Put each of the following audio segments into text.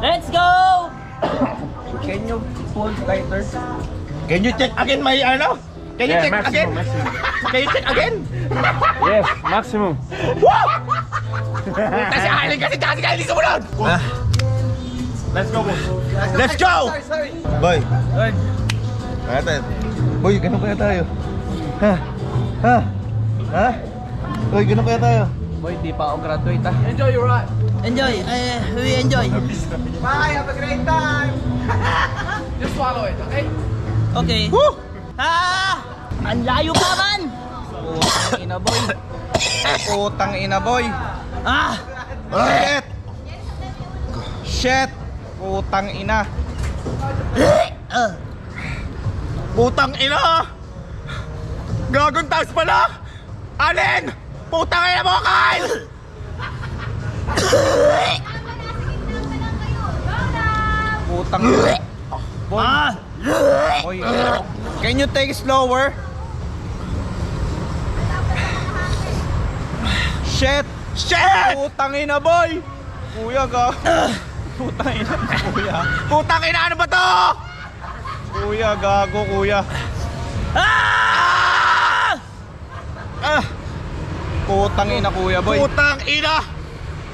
Let's go! Can you pull tighter? Can you check again my ano? Can you check again? Can you check again? Yes, maximum. Wow! Kasi alin kasi kaya hindi sumunod! Let's go, boss. Let's go! Boy, Ay. natin. Boy, ganun kaya tayo? Ha? Ha? Ha? Boy, ganun kaya tayo? Boy, di pa ako graduate ah. Enjoy your ride. Enjoy, we enjoy. Bye, have a great time. Just swallow it, okay? Okay. Woo! Ang layo pa man! Putang ina, boy. Putang ina, boy. Ah! Shit! Shit. Putang ina. Putang ina! Gagong taas pala! Alin! Putang ina mo, Kyle! Putang ina. Boy. Boy. Can you take it slower? Shit. Shit! Putang ina, boy. Kuya ka. Putang ina, kuya. Putang ina, ano ba to? Kuya, gago, kuya. Ah! Ah! Putang ina, kuya, boy. Putang ina!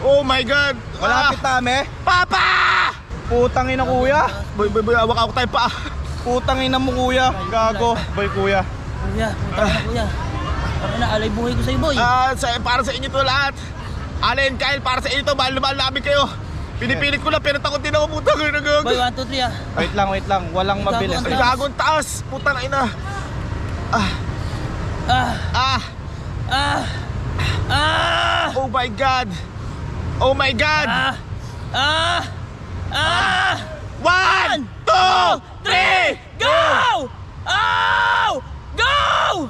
Oh my God! Malapit tame. Papa! Putang ina, kuya. Boy, awak ako tayo pa. Putang ina mo, kuya. Gago. Boy, kuya. Kuya, punta na kuya. Para na alay buhay ko sa'yo, boy. Para sa inyo to lahat. Alin, Kyle, para sa inyo to. Mahal na mahal namin kayo. Pinipilit ko lang, pero takot din ako. Putang ina, gago. Boy, 1, 2, 3 ah. Wait lang. Walang mabilis. Gago, Gagong taas. Putang ina. Ah! Ah! Ah! Ah! Oh my God! Oh my God! Ah! Ah! Ah! 1, 2, 3, Go! Oh! Go!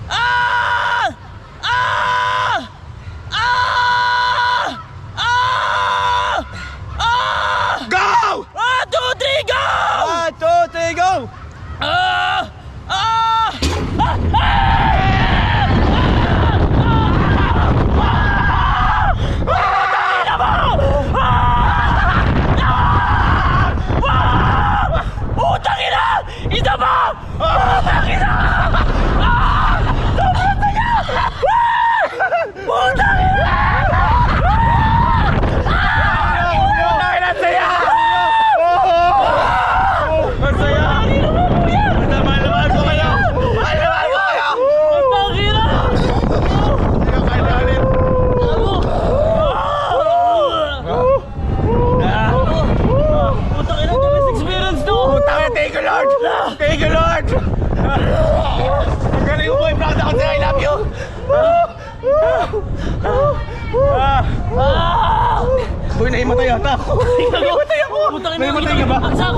Ah! Ah! Ah! Ah! Ah! go! 1, 2, 3, go! 1, 2, 3, go! Ah! Ah! Putang ina! Isa pa! Putang ina! Sobrang saya! Putang ina! Putang ina, saya! Ang saya! Mahal ko kayo! Mahal ko kayo! Putang ina! Sige, Kyle, alin. Putang ina, the best experience to! Putang ina, thank you, Lord! Thank you, Lord! Ang galing mo, boy. Proud ako sa'yo. I love you! Boy, nahimatay yata ako. Nahimatay ako! Putang ina, Nahimatay kita ka ba? bagsak!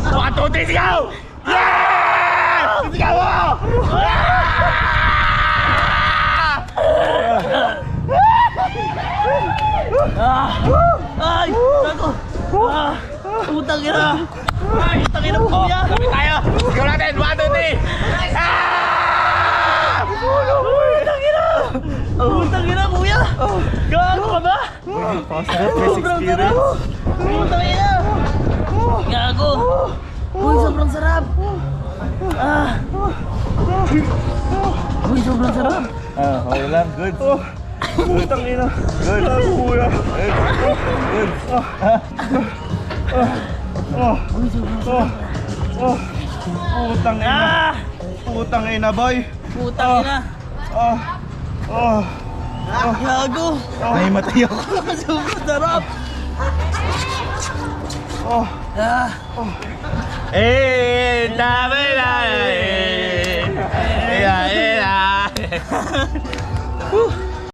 One, two, three, sigaw! Yeah! Sigaw mo! Ay! Gago! Putang ina! Putang ina po kuya! Lapit tayo! Sigaw natin! One, two, three! Ah! Putang ina! Putang ina kuya! Gago ka ba? Sobrang sarap! Putang ina! Gago! Uy, sobrang sarap! Ah! Uy, sobrang sarap! Okay lang, good. Putang ina! Good. Kuya! Good. Uy, sobrang sarap! Putang ina. Ah! Putang ina, boy. Putang ina! Gago! Nahimatay ako. Sobrang sarap! Ah! Eh, dami na eh.